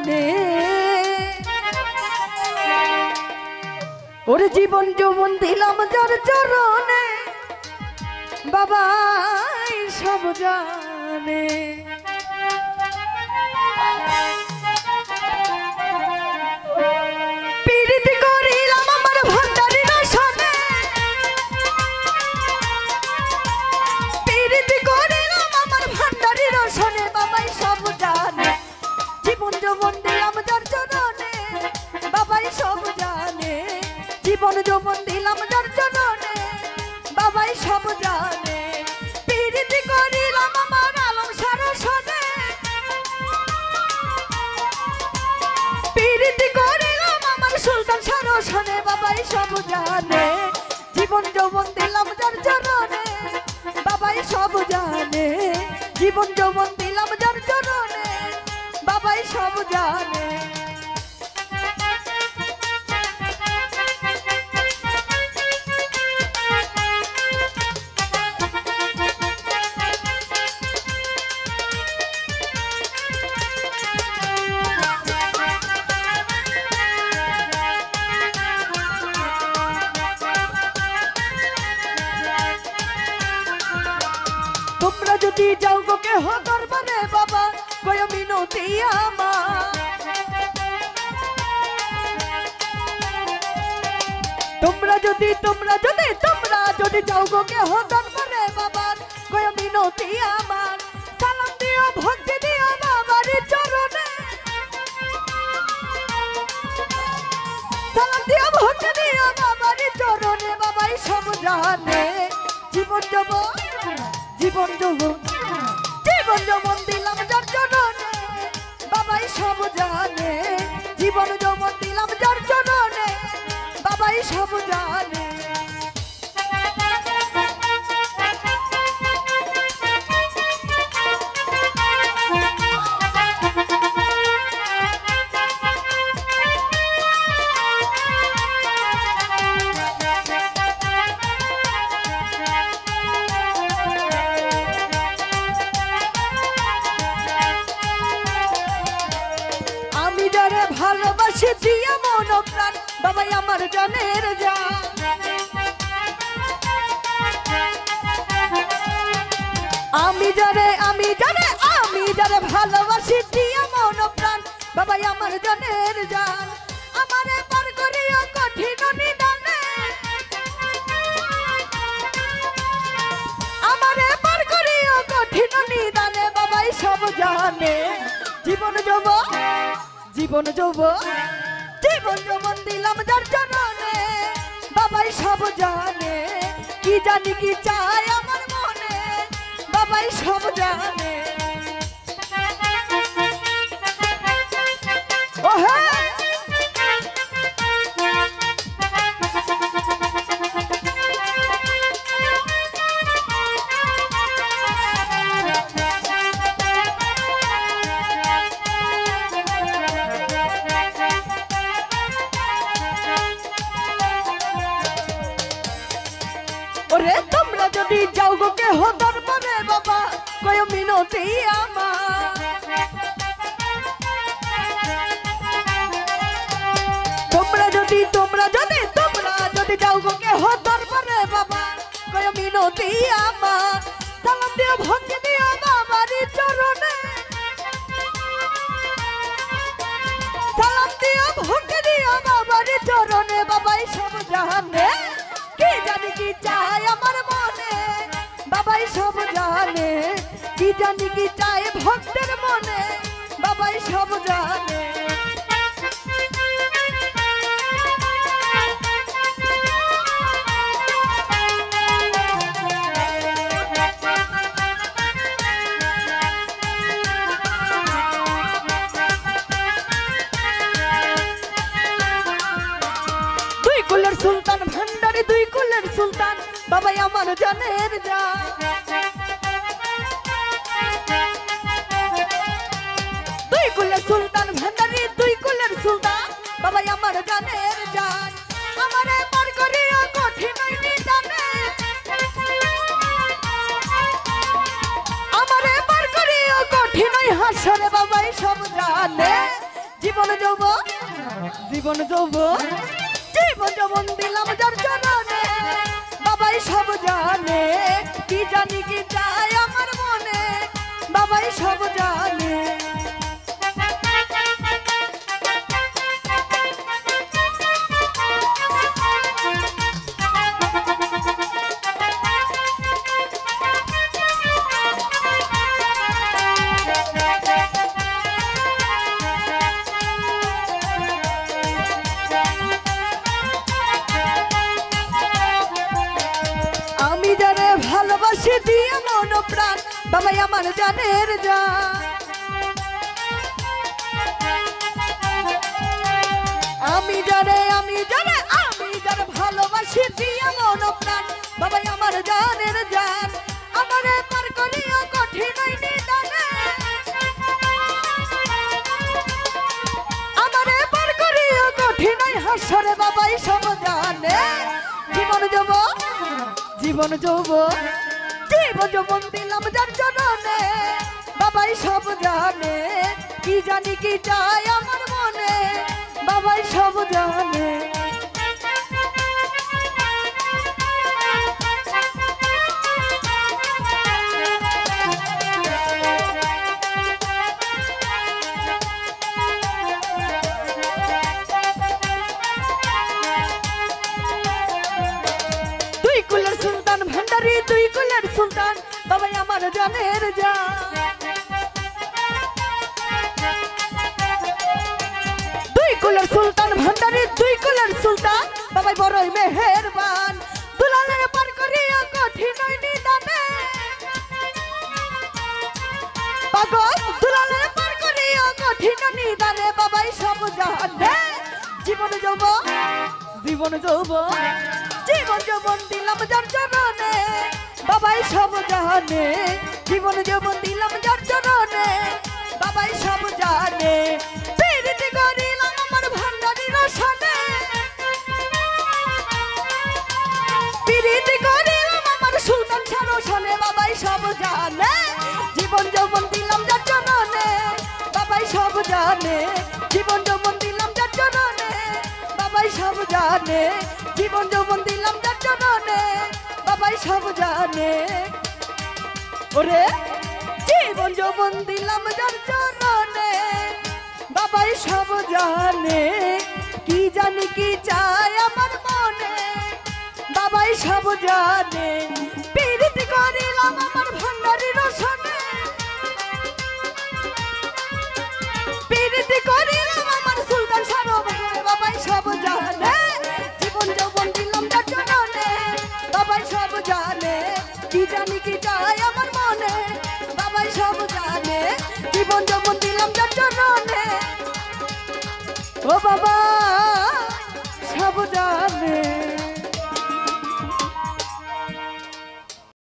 জানে ওরে জীবন যৌবন দিলাম যার চরণে বাবাই সব জানে পীড়িত করিলাম আমার ভান্ডারি রসনে পীড়িত করিলাম আমার ভান্ডারি রসনে বাবাই সব জানে জীবন যৌবন দিলাম যার চরণে বাবাই সব জানে জীবন যৌবন দিলাম যার চরণে বাবাই সব জানে পীড়িত করিলাম আমার আলম সারসনে পীড়িত করিলাম আমার সুলতান সারসনে বাবাই সব জানে জীবন যৌবন দিলাম যার চরণে বাবাই সব জানে জীবন যৌবন দিলাম যার চরণে বাবাই সব জানে তোমরা যদি যাও গো কেহ দরবারে বাবা কয় মিনতি আমার তোমরা যদি যাও গো কেহ দরবারে বাবা কয় মিনতি আমার সালাম দিও ভক্তি দিও বাবার চরণে সালাম দিও ভক্তি দিও বাবার চরণে বাবাই সব জানে জীবন যৌবন জীবন যৌবন দিলাম যার চরণে বাবাই সব জানে জীবন যৌবন দিলাম যার চরণে বাবাই সব জানে ভালোবাসি দিয়া মন প্রাণ বাবাই আমার জানের জান আমি যারে ভালোবাসি দিয়া মন প্রাণ বাবাই আমার জানের জান আমারে পার করিও কঠিন নিদানে আমারে পার করিও কঠিন নিদানে বাবাই সব জানে জীবন যৌবন দিলাম যার চরণে বাবাই সব জানে কি জানি কি চায় আমার মনে বাবাই সব জানে ওহে ওরে তোমরা যদি যাও গো কেহ দরবারে বাবা কয় মিনতি আমার তোমরা যদি যাও গো কেহ দরবারে বাবা কয় মিনতি আমার সালাম দিও ভক্তি দিও বাবার চরণে সালাম দিও ভক্তি দিও বাবার চরণে বাবাই সব জানে কি জানি কি চায় আমার মনে বাবাই সব জানে কি জানি কি চায় ভক্তের মনে বাবাই সব জানে দুই কুলের সুলতান ভান্ডারি দুই কুলের সুলতান বাবাই আমার জানের জান দুই কুলের সুলতান ভান্ডারি দুই কুলের সুলতান বাবাই আমার জানের জান আমারে পার করিও কঠিন নিদানে আমারে পার করিও কঠিন হাসরে বাবাই সব জানে জীবন যৌবন জীবন যৌবন জীবন যৌবন দিলাম যার চরণে বাবাই সব জানে কি জানি কি চাই আমার মনে বাবাই সব জানে ভালোবাসি দিয়ে মন প্রাণ বাবাই আমার জানের জান আমি জানে ভালোবাসি দিয়ে মন প্রাণ বাবাই আমার জানের জান আমারে পার করিও কঠিন নিদানে আমারে পার করিও কঠিন হাসরে বাবাই সব জানে জীবন যৌবন জীবন যৌবন জীবন যৌবন দিলাম যার চরণে বাবাই সব জানে কি জানি কি চাই আমার মনে বাবাই সব জানে তুই কুলের সুলতান বাবাই আমার জানের জান তুই কুলের সুলতান ভান্ডারি তুই কুলের সুলতান বাবাই বড়ই মেহেরবান দুলালের পার করিয়া কঠিন নিদানে পাগল দুলালের পার করিয়া কঠিন নিদানে বাবাই সব জানে জীবন যৌবন জীবন যৌবন জীবন যৌবন দিলাম যার চরণে বাবাই সব জানে জীবন যৌবন দিলাম যার চরণে বাবাই সব জানে প্রীতি করিলাম আমার ভান্ডারি রসনে প্রীতি করিলাম আমার সুলতান রসনে বাবাই সব জানে জীবন যৌবন দিলাম যার চরণে বাবাই সব জানে জীবন যৌবন দিলাম যার চরণে বাবাই সব জানে জীবন যৌবন দিলাম যার চরণে বাবাই সব জানে ওরে জীবন যৌবন দিলাম যার চরণে বাবাই সব জানে কি জানি কি চাই আমার মনে বাবাই সব জানে প্রীতি করিলাম আমার ভান্ডারি রসনে প্রীতি করিলাম আমার সুলতান সারোবরে বাবাই সব জানে জীবন যৌবন দিলাম যার চরণে বাবাই সব জানে কি জানি কি চাই আমার মনে বাবাই সব জানে জীবন যৌবন দিলাম যার চরণে ও বাবা সব জানে।